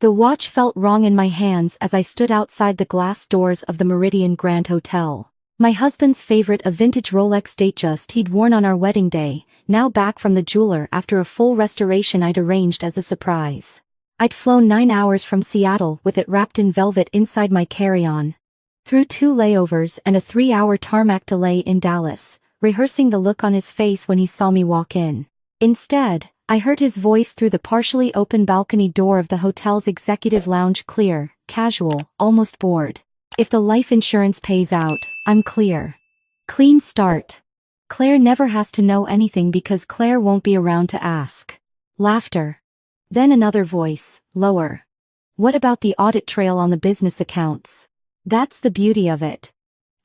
The watch felt wrong in my hands as I stood outside the glass doors of the Meridian Grand Hotel. My husband's favorite, a vintage Rolex Datejust he'd worn on our wedding day, now back from the jeweler after a full restoration I'd arranged as a surprise. I'd flown 9 hours from Seattle with it wrapped in velvet inside my carry-on. Through 2 layovers and a 3-hour tarmac delay in Dallas, rehearsing the look on his face when he saw me walk in. Instead, I heard his voice through the partially open balcony door of the hotel's executive lounge, clear, casual, almost bored. If the life insurance pays out, I'm clear. Clean start. Claire never has to know anything because Claire won't be around to ask. Laughter. Then another voice, lower. What about the audit trail on the business accounts? That's the beauty of it.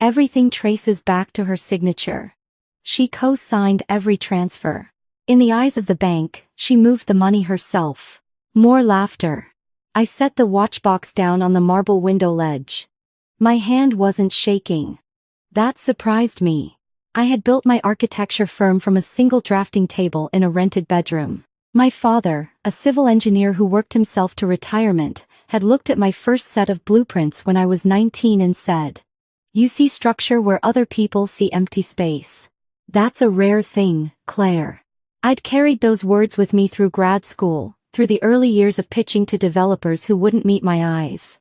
Everything traces back to her signature. She co-signed every transfer. In the eyes of the bank, she moved the money herself. More laughter. I set the watch box down on the marble window ledge. My hand wasn't shaking. That surprised me. I had built my architecture firm from a single drafting table in a rented bedroom. My father, a civil engineer who worked himself to retirement, had looked at my first set of blueprints when I was 19 and said, "You see structure where other people see empty space. That's a rare thing, Claire." I'd carried those words with me through grad school, through the early years of pitching to developers who wouldn't meet my eyes.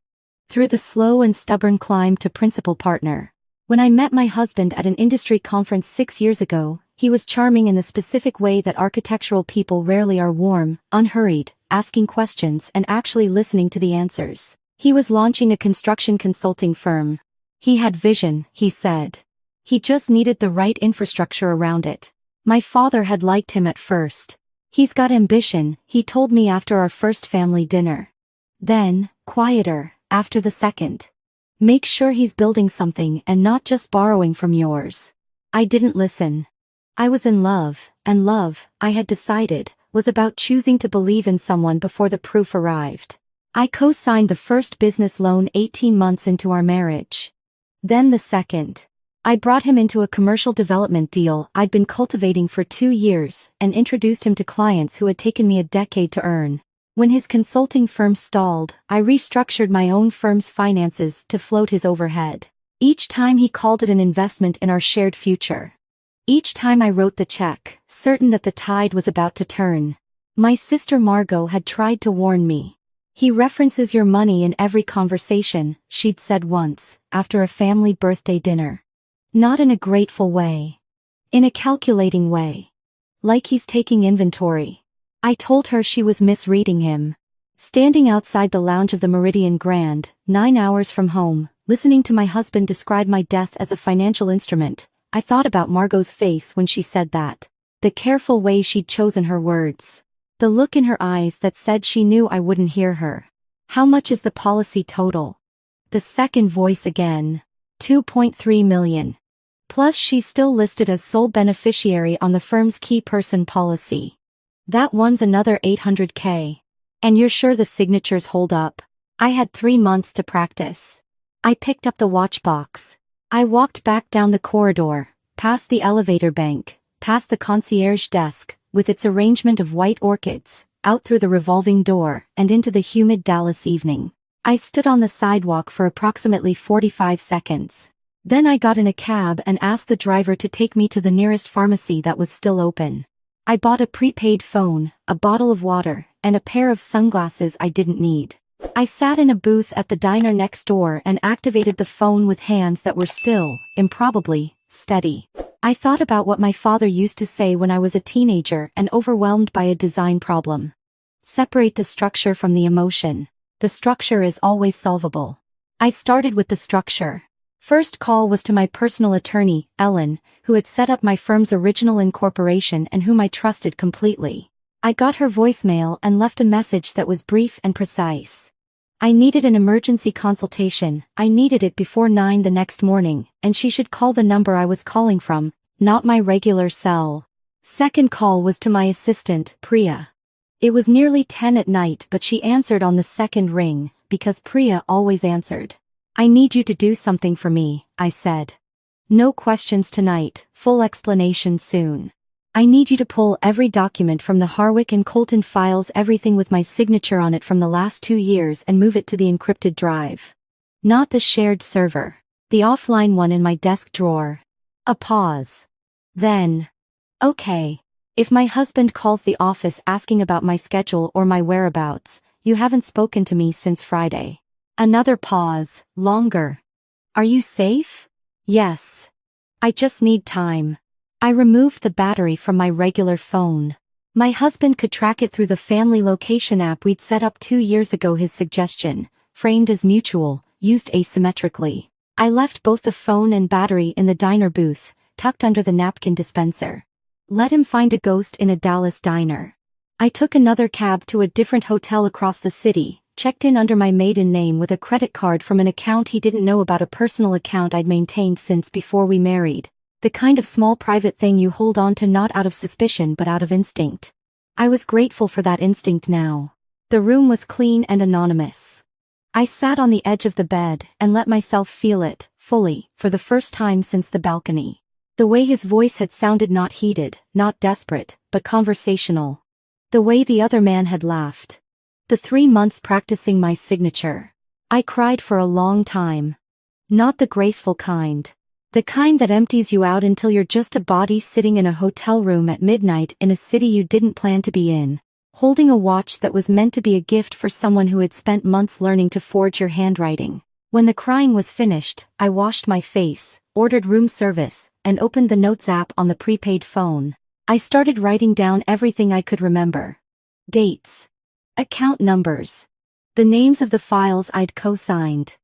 Through the slow and stubborn climb to principal partner. When I met my husband at an industry conference 6 years ago, he was charming in the specific way that architectural people rarely are: warm, unhurried, asking questions and actually listening to the answers. He was launching a construction consulting firm. He had vision, he said. He just needed the right infrastructure around it. My father had liked him at first. He's got ambition, he told me after our first family dinner. Then, quieter, after the second. Make sure he's building something and not just borrowing from yours. I didn't listen. I was in love, and love, I had decided, was about choosing to believe in someone before the proof arrived. I co-signed the first business loan 18 months into our marriage. Then the second. I brought him into a commercial development deal I'd been cultivating for 2 years and introduced him to clients who had taken me a decade to earn. When his consulting firm stalled, I restructured my own firm's finances to float his overhead. Each time he called it an investment in our shared future. Each time I wrote the check, certain that the tide was about to turn. My sister Margot had tried to warn me. He references your money in every conversation, she'd said once, after a family birthday dinner. Not in a grateful way. In a calculating way. Like he's taking inventory. I told her she was misreading him. Standing outside the lounge of the Meridian Grand, 9 hours from home, listening to my husband describe my death as a financial instrument, I thought about Margot's face when she said that. The careful way she'd chosen her words. The look in her eyes that said she knew I wouldn't hear her. How much is the policy total? The second voice again. 2.3 million. Plus she's still listed as sole beneficiary on the firm's key person policy. That one's another $800K. And you're sure the signatures hold up? I had 3 months to practice. I picked up the watch box. I walked back down the corridor, past the elevator bank, past the concierge desk, with its arrangement of white orchids, out through the revolving door, and into the humid Dallas evening. I stood on the sidewalk for approximately 45 seconds. Then I got in a cab and asked the driver to take me to the nearest pharmacy that was still open. I bought a prepaid phone, a bottle of water, and a pair of sunglasses I didn't need. I sat in a booth at the diner next door and activated the phone with hands that were still, improbably, steady. I thought about what my father used to say when I was a teenager and overwhelmed by a design problem. Separate the structure from the emotion. The structure is always solvable. I started with the structure. First call was to my personal attorney, Ellen, who had set up my firm's original incorporation and whom I trusted completely. I got her voicemail and left a message that was brief and precise. I needed an emergency consultation. I needed it before 9 the next morning, and she should call the number I was calling from, not my regular cell. Second call was to my assistant, Priya. It was nearly 10 at night, but she answered on the second ring, because Priya always answered. I need you to do something for me, I said. No questions tonight, full explanation soon. I need you to pull every document from the Harwick and Colton files, everything with my signature on it from the last 2 years, and move it to the encrypted drive. Not the shared server. The offline one in my desk drawer. A pause. Then. Okay. If my husband calls the office asking about my schedule or my whereabouts, you haven't spoken to me since Friday. Another pause, longer. Are you safe? Yes. I just need time. I removed the battery from my regular phone. My husband could track it through the family location app we'd set up 2 years ago. His suggestion, framed as mutual, used asymmetrically. I left both the phone and battery in the diner booth, tucked under the napkin dispenser. Let him find a ghost in a Dallas diner. I took another cab to a different hotel across the city, checked in under my maiden name with a credit card from an account he didn't know about, a personal account I'd maintained since before we married. The kind of small private thing you hold on to not out of suspicion but out of instinct. I was grateful for that instinct now. The room was clean and anonymous. I sat on the edge of the bed and let myself feel it, fully, for the first time since the balcony. The way his voice had sounded, not heated, not desperate, but conversational. The way the other man had laughed. The 3 months practicing my signature. I cried for a long time. Not the graceful kind. The kind that empties you out until you're just a body sitting in a hotel room at midnight in a city you didn't plan to be in, holding a watch that was meant to be a gift for someone who had spent months learning to forge your handwriting. When the crying was finished, I washed my face, ordered room service, and opened the notes app on the prepaid phone. I started writing down everything I could remember. Dates. Account numbers. The names of the files I'd co-signed.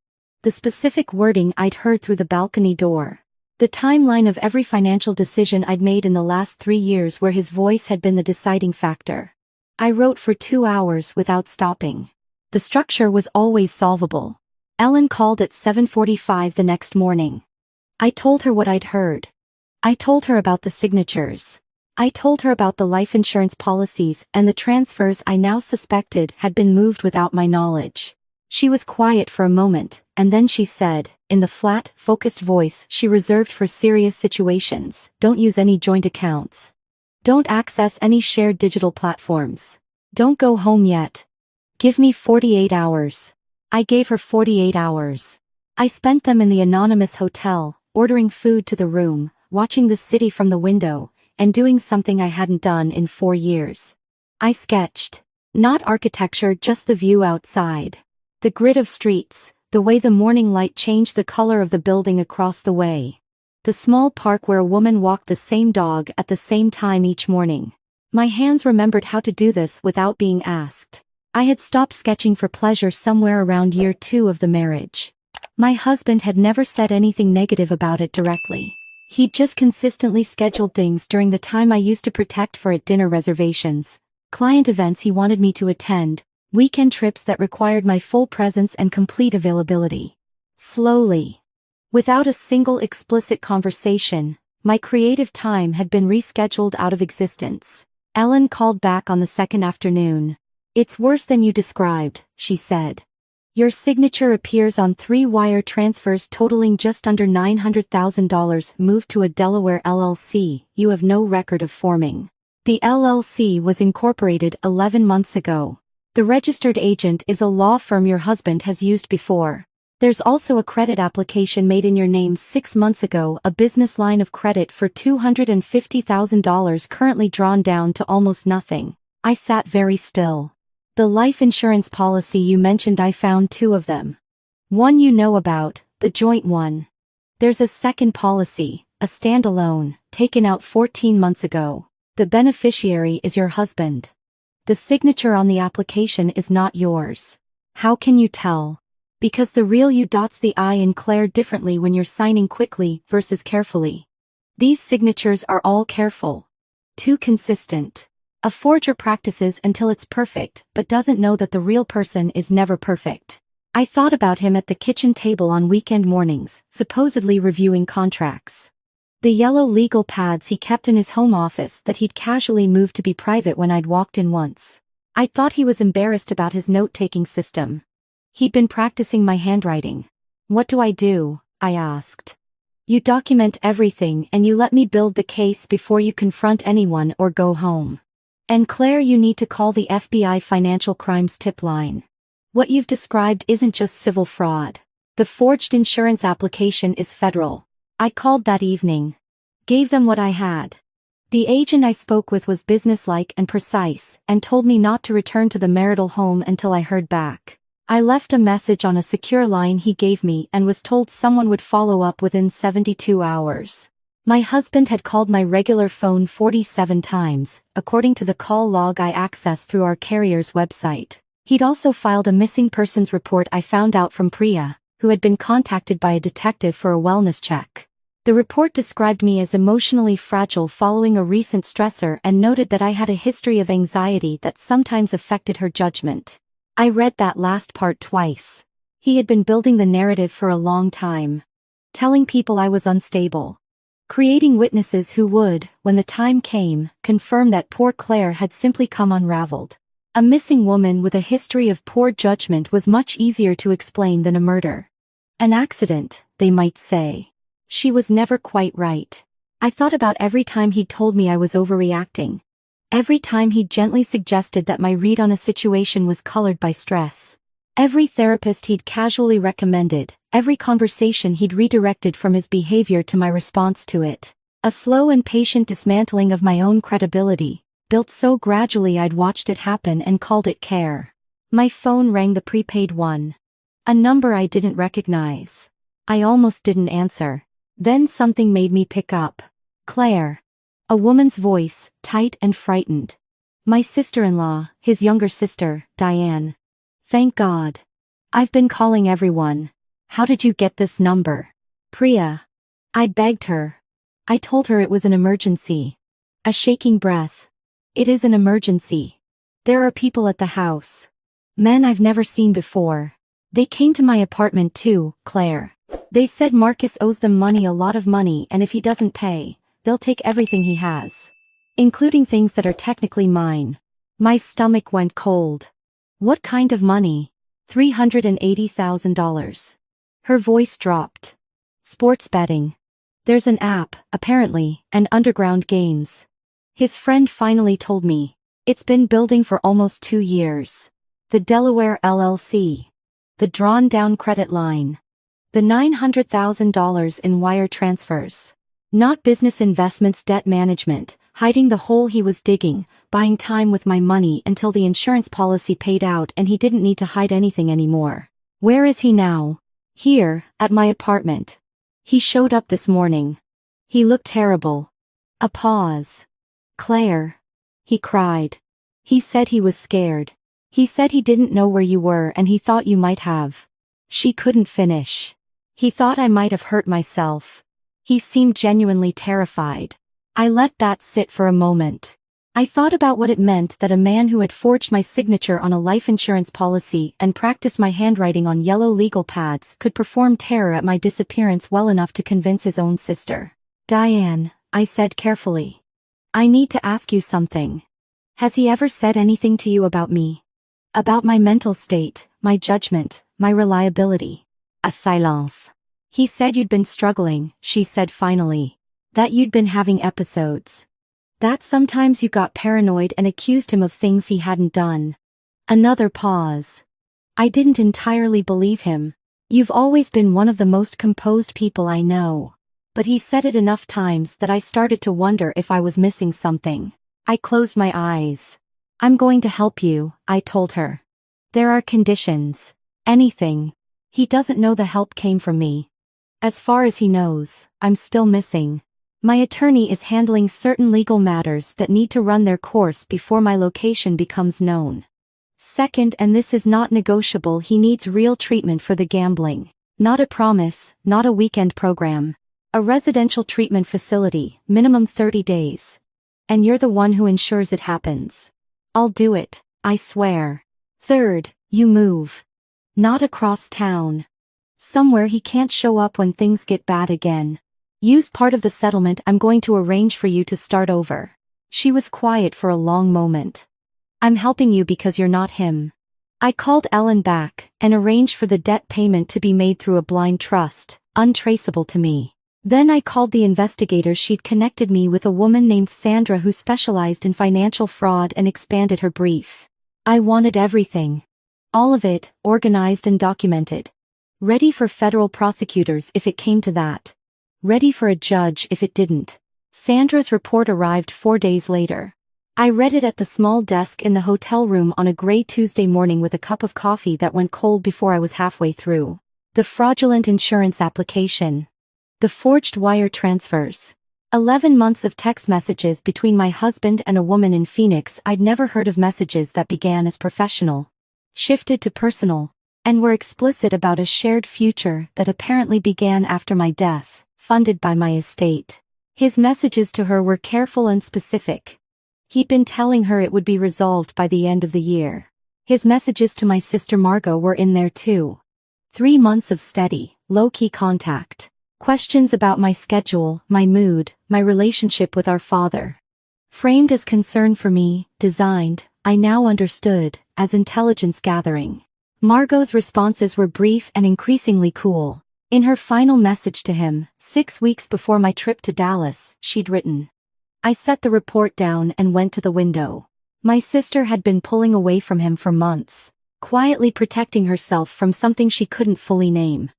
The specific wording I'd heard through the balcony door. The timeline of every financial decision I'd made in the last 3 years where his voice had been the deciding factor. I wrote for 2 hours without stopping. The structure was always solvable. Ellen called at 7:45 the next morning. I told her what I'd heard. I told her about the signatures. I told her about the life insurance policies and the transfers I now suspected had been moved without my knowledge. She was quiet for a moment, and then she said, in the flat, focused voice she reserved for serious situations, "Don't use any joint accounts. Don't access any shared digital platforms. Don't go home yet. Give me 48 hours. I gave her 48 hours. I spent them in the anonymous hotel, ordering food to the room, watching the city from the window, and doing something I hadn't done in 4 years. I sketched. Not architecture, just the view outside. The grid of streets, the way the morning light changed the color of the building across the way. The small park where a woman walked the same dog at the same time each morning. My hands remembered how to do this without being asked. I had stopped sketching for pleasure somewhere around year 2 of the marriage. My husband had never said anything negative about it directly. He'd just consistently scheduled things during the time I used to protect for at dinner reservations, client events he wanted me to attend, weekend trips that required my full presence and complete availability. Slowly. Without a single explicit conversation, my creative time had been rescheduled out of existence. Ellen called back on the second afternoon. "It's worse than you described," she said. "Your signature appears on 3 wire transfers totaling just under $900,000 moved to a Delaware LLC you have no record of forming. The LLC was incorporated 11 months ago. The registered agent is a law firm your husband has used before. There's also a credit application made in your name 6 months ago, a business line of credit for $250,000 currently drawn down to almost nothing." I sat very still. "The life insurance policy you mentioned, I found 2 of them. One you know about, the joint one. There's a second policy, a standalone, taken out 14 months ago. The beneficiary is your husband. The signature on the application is not yours. How can you tell? Because the real you dots the I and Claire differently when you're signing quickly versus carefully. These signatures are all careful. Too consistent. A forger practices until it's perfect but doesn't know that the real person is never perfect." I thought about him at the kitchen table on weekend mornings, supposedly reviewing contracts. The yellow legal pads he kept in his home office that he'd casually moved to be private when I'd walked in once. I thought he was embarrassed about his note-taking system. He'd been practicing my handwriting. "What do I do?" I asked. You document everything and you let me build the case before you confront anyone or go home. And Claire, you need to call the FBI Financial Crimes Tip Line. What you've described isn't just civil fraud. The forged insurance application is federal. I called that evening. Gave them what I had. The agent I spoke with was businesslike and precise, and told me not to return to the marital home until I heard back. I left a message on a secure line he gave me and was told someone would follow up within 72 hours. My husband had called my regular phone 47 times, according to the call log I accessed through our carrier's website. He'd also filed a missing persons report I found out from Priya, who had been contacted by a detective for a wellness check. The report described me as emotionally fragile following a recent stressor and noted that I had a history of anxiety that sometimes affected her judgment. I read that last part twice. He had been building the narrative for a long time. Telling people I was unstable. Creating witnesses who would, when the time came, confirm that poor Claire had simply come unraveled. A missing woman with a history of poor judgment was much easier to explain than a murder. An accident, they might say. She was never quite right. I thought about every time he'd told me I was overreacting. Every time he'd gently suggested that my read on a situation was colored by stress. Every therapist he'd casually recommended, every conversation he'd redirected from his behavior to my response to it. A slow and patient dismantling of my own credibility, built so gradually I'd watched it happen and called it care. My phone rang, the prepaid one. A number I didn't recognize. I almost didn't answer. Then something made me pick up. Claire. A woman's voice, tight and frightened. My sister-in-law, his younger sister, Diane. Thank God. I've been calling everyone. How did you get this number? Priya. I begged her. I told her it was an emergency. A shaking breath. It is an emergency. There are people at the house. Men I've never seen before. They came to my apartment too, Claire. They said Marcus owes them money, a lot of money, and if he doesn't pay, they'll take everything he has. Including things that are technically mine. My stomach went cold. What kind of money? $380,000. Her voice dropped. Sports betting. There's an app, apparently, and underground games. His friend finally told me. It's been building for almost 2 years. The Delaware LLC. The drawn-down credit line. The $900,000 in wire transfers. Not business investments, debt management, hiding the hole he was digging, buying time with my money until the insurance policy paid out and he didn't need to hide anything anymore. Where is he now? Here, at my apartment. He showed up this morning. He looked terrible. A pause. Claire. He cried. He said he was scared. He said he didn't know where you were and he thought you might have. She couldn't finish. He thought I might have hurt myself. He seemed genuinely terrified. I let that sit for a moment. I thought about what it meant that a man who had forged my signature on a life insurance policy and practiced my handwriting on yellow legal pads could perform terror at my disappearance well enough to convince his own sister. Diane, I said carefully. I need to ask you something. Has he ever said anything to you about me? About my mental state, my judgment, my reliability? A silence. He said you'd been struggling, she said finally. That you'd been having episodes. That sometimes you got paranoid and accused him of things he hadn't done. Another pause. I didn't entirely believe him. You've always been one of the most composed people I know. But he said it enough times that I started to wonder if I was missing something. I closed my eyes. I'm going to help you, I told her. There are conditions. Anything. He doesn't know the help came from me. As far as he knows, I'm still missing. My attorney is handling certain legal matters that need to run their course before my location becomes known. Second, and this is not negotiable, he needs real treatment for the gambling. Not a promise, not a weekend program. A residential treatment facility, minimum 30 days. And you're the one who ensures it happens. I'll do it, I swear. Third, you move. Not across town. Somewhere he can't show up when things get bad again. Use part of the settlement I'm going to arrange for you to start over. She was quiet for a long moment. I'm helping you because you're not him. I called Ellen back and arranged for the debt payment to be made through a blind trust, untraceable to me. Then I called the investigator. She'd connected me with a woman named Sandra who specialized in financial fraud and expanded her brief. I wanted everything. All of it, organized and documented. Ready for federal prosecutors if it came to that. Ready for a judge if it didn't. Sandra's report arrived 4 days later. I read it at the small desk in the hotel room on a gray Tuesday morning with a cup of coffee that went cold before I was halfway through. The fraudulent insurance application. The forged wire transfers. 11 months of text messages between my husband and a woman in Phoenix. I'd never heard of messages that began as professional, shifted to personal, and were explicit about a shared future that apparently began after my death, funded by my estate. His messages to her were careful and specific. He'd been telling her it would be resolved by the end of the year. His messages to my sister Margot were in there too. 3 months of steady, low-key contact. Questions about my schedule, my mood, my relationship with our father. Framed as concern for me, designed, I now understood, as intelligence gathering. Margot's responses were brief and increasingly cool. In her final message to him, 6 weeks before my trip to Dallas, she'd written, I set the report down and went to the window. My sister had been pulling away from him for months, quietly protecting herself from something she couldn't fully name.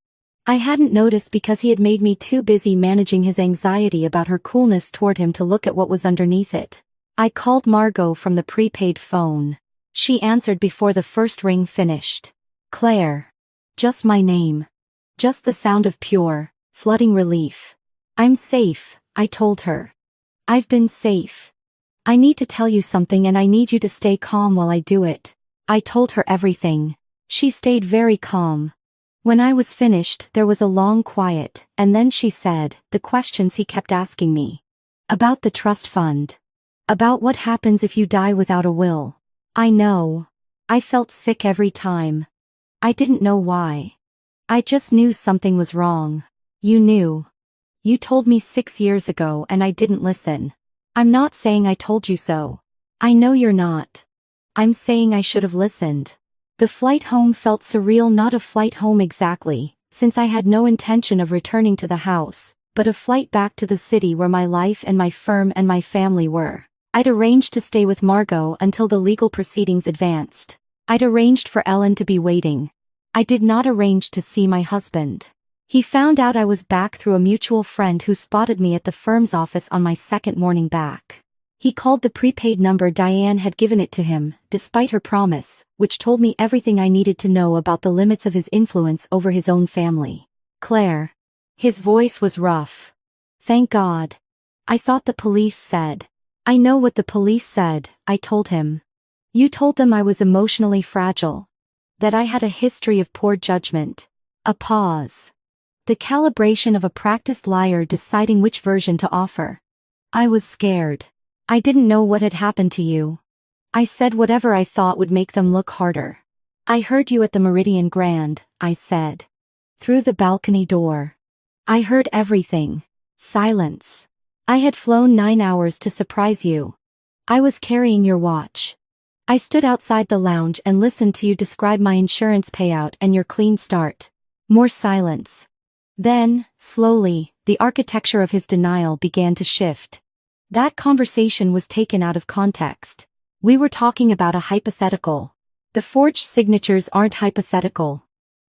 I hadn't noticed because he had made me too busy managing his anxiety about her coolness toward him to look at what was underneath it. I called Margot from the prepaid phone. She answered before the first ring finished. Claire. Just my name. Just the sound of pure, flooding relief. I'm safe, I told her. I've been safe. I need to tell you something and I need you to stay calm while I do it. I told her everything. She stayed very calm. When I was finished, there was a long quiet, and then she said, the questions he kept asking me. About the trust fund. About what happens if you die without a will. I know. I felt sick every time. I didn't know why. I just knew something was wrong. You knew. You told me 6 years ago and I didn't listen. I'm not saying I told you so. I know you're not. I'm saying I should have listened. The flight home felt surreal, not a flight home exactly, since I had no intention of returning to the house, but a flight back to the city where my life and my firm and my family were. I'd arranged to stay with Margot until the legal proceedings advanced. I'd arranged for Ellen to be waiting. I did not arrange to see my husband. He found out I was back through a mutual friend who spotted me at the firm's office on my second morning back. He called the prepaid number. Diane had given it to him, despite her promise, which told me everything I needed to know about the limits of his influence over his own family. Claire. His voice was rough. Thank God. I thought the police said. I know what the police said, I told him. You told them I was emotionally fragile. That I had a history of poor judgment. A pause. The calibration of a practiced liar deciding which version to offer. I was scared. I didn't know what had happened to you. I said whatever I thought would make them look harder. I heard you at the Meridian Grand, I said. Through the balcony door. I heard everything. Silence. I had flown 9 hours to surprise you. I was carrying your watch. I stood outside the lounge and listened to you describe my insurance payout and your clean start. More silence. Then, slowly, the architecture of his denial began to shift. That conversation was taken out of context. We were talking about a hypothetical. The forged signatures aren't hypothetical.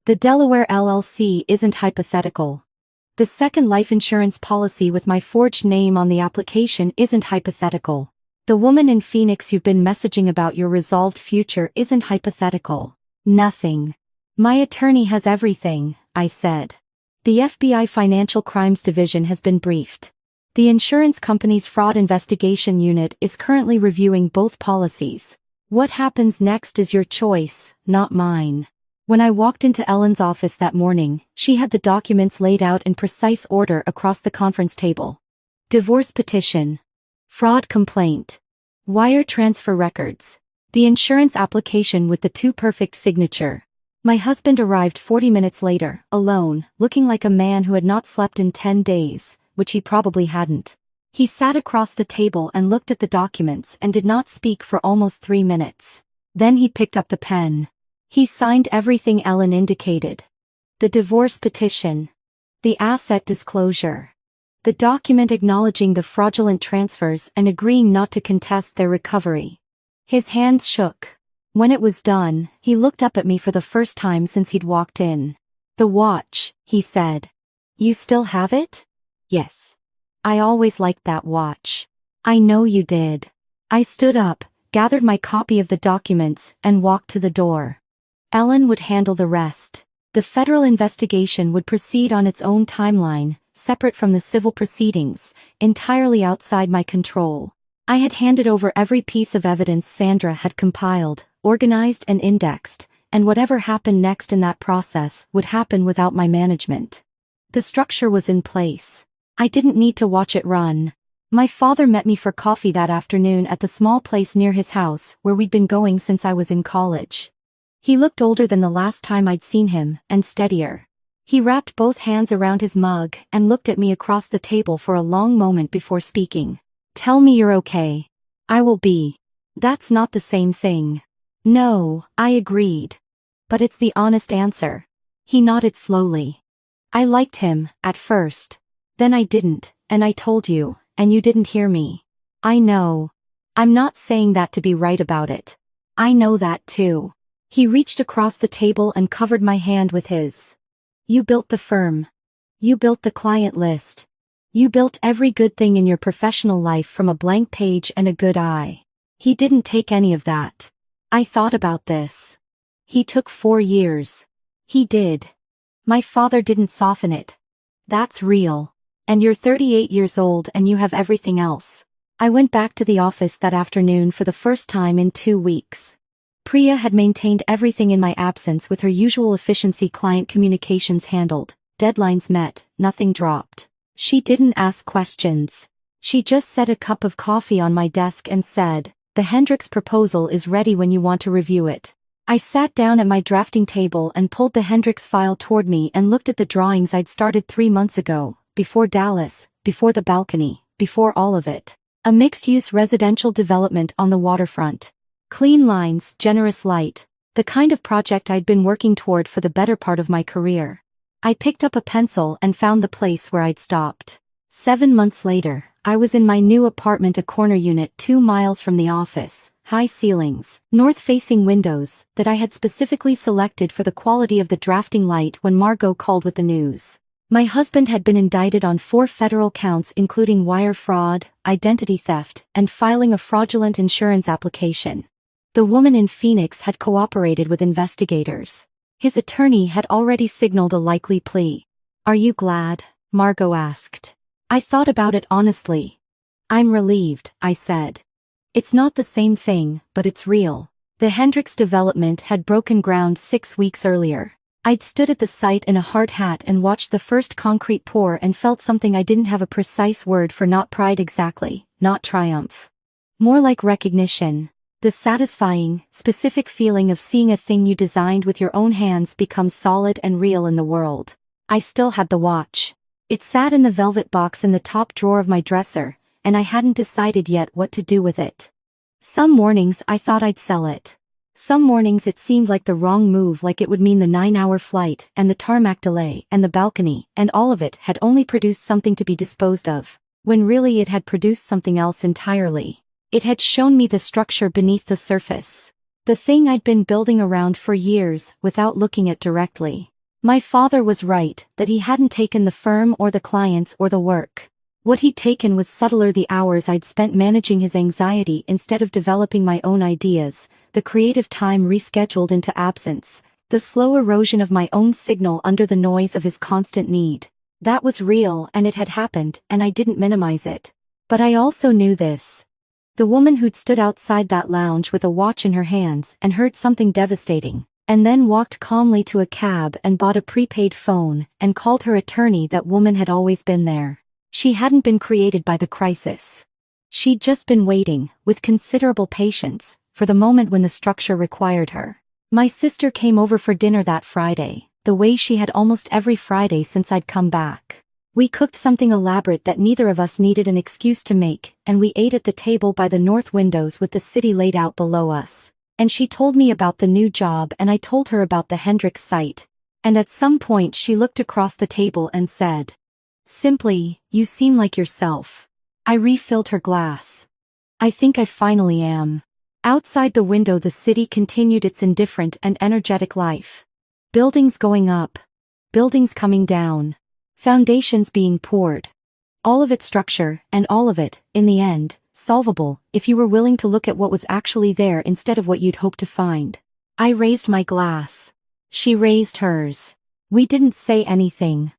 The Delaware LLC isn't hypothetical. The second life insurance policy with my forged name on the application isn't hypothetical. The woman in Phoenix you've been messaging about your resolved future isn't hypothetical. Nothing. My attorney has everything, I said. The FBI Financial Crimes Division has been briefed. The insurance company's fraud investigation unit is currently reviewing both policies. What happens next is your choice, not mine. When I walked into Ellen's office that morning, she had the documents laid out in precise order across the conference table. Divorce petition. Fraud complaint. Wire transfer records. The insurance application with the too perfect signature. My husband arrived 40 minutes later, alone, looking like a man who had not slept in 10 days, which he probably hadn't. He sat across the table and looked at the documents and did not speak for almost 3 minutes. Then he picked up the pen. He signed everything Ellen indicated. The divorce petition. The asset disclosure. the document acknowledging the fraudulent transfers and agreeing not to contest their recovery. His hands shook. When it was done, he looked up at me for the first time since he'd walked in. "The watch," he said. "You still have it?" "Yes. I always liked that watch." "I know you did." I stood up, gathered my copy of the documents, and walked to the door. Ellen would handle the rest. The federal investigation would proceed on its own timeline, separate from the civil proceedings, entirely outside my control. I had handed over every piece of evidence Sandra had compiled, organized and indexed, and whatever happened next in that process would happen without my management. The structure was in place. I didn't need to watch it run. My father met me for coffee that afternoon at the small place near his house where we'd been going since I was in college. He looked older than the last time I'd seen him, and steadier. He wrapped both hands around his mug and looked at me across the table for a long moment before speaking. "Tell me you're okay." "I will be." "That's not the same thing." "No," I agreed. "But it's the honest answer." He nodded slowly. "I liked him, at first. Then I didn't, and I told you, and you didn't hear me." "I know. I'm not saying that to be right about it. I know that too." He reached across the table and covered my hand with his. "You built the firm. You built the client list. You built every good thing in your professional life from a blank page and a good eye. He didn't take any of that." I thought about this. "He took 4 years. He did." My father didn't soften it. "That's real. And you're 38 years old and you have everything else." I went back to the office that afternoon for the first time in 2 weeks. Priya had maintained everything in my absence with her usual efficiency: client communications handled, deadlines met, nothing dropped. She didn't ask questions. She just set a cup of coffee on my desk and said, "The Hendricks proposal is ready when you want to review it." I sat down at my drafting table and pulled the Hendricks file toward me and looked at the drawings I'd started 3 months ago, before Dallas, before the balcony, before all of it. A mixed-use residential development on the waterfront. Clean lines, generous light, the kind of project I'd been working toward for the better part of my career. I picked up a pencil and found the place where I'd stopped. 7 months later, I was in my new apartment, a corner unit 2 miles from the office, high ceilings, north-facing windows that I had specifically selected for the quality of the drafting light when Margot called with the news. My husband had been indicted on 4 federal counts including wire fraud, identity theft, and filing a fraudulent insurance application. The woman in Phoenix had cooperated with investigators. His attorney had already signaled a likely plea. "Are you glad?" Margot asked. I thought about it honestly. "I'm relieved," I said. "It's not the same thing, but it's real." The Hendricks development had broken ground 6 weeks earlier. I'd stood at the site in a hard hat and watched the first concrete pour and felt something I didn't have a precise word for. Not pride exactly, not triumph. More like recognition. The satisfying, specific feeling of seeing a thing you designed with your own hands become solid and real in the world. I still had the watch. It sat in the velvet box in the top drawer of my dresser, and I hadn't decided yet what to do with it. Some mornings I thought I'd sell it. Some mornings it seemed like the wrong move, like it would mean the 9-hour flight and the tarmac delay and the balcony, and all of it had only produced something to be disposed of, when really it had produced something else entirely. It had shown me the structure beneath the surface. The thing I'd been building around for years without looking at directly. My father was right that he hadn't taken the firm or the clients or the work. What he'd taken was subtler: the hours I'd spent managing his anxiety instead of developing my own ideas, the creative time rescheduled into absence, the slow erosion of my own signal under the noise of his constant need. That was real, and it had happened, and I didn't minimize it. But I also knew this. The woman who'd stood outside that lounge with a watch in her hands and heard something devastating, and then walked calmly to a cab and bought a prepaid phone and called her attorney, that woman had always been there. She hadn't been created by the crisis. She'd just been waiting, with considerable patience, for the moment when the structure required her. My sister came over for dinner that Friday, the way she had almost every Friday since I'd come back. We cooked something elaborate that neither of us needed an excuse to make, and we ate at the table by the north windows with the city laid out below us. And she told me about the new job and I told her about the Hendricks site. And at some point she looked across the table and said, Simply, you seem like yourself. I refilled her glass. I think I finally am. Outside the window the city continued its indifferent and energetic life. Buildings going up. Buildings coming down. Foundations being poured. All of it structure, and all of it, in the end, solvable, if you were willing to look at what was actually there instead of what you'd hoped to find. I raised my glass. She raised hers. We didn't say anything.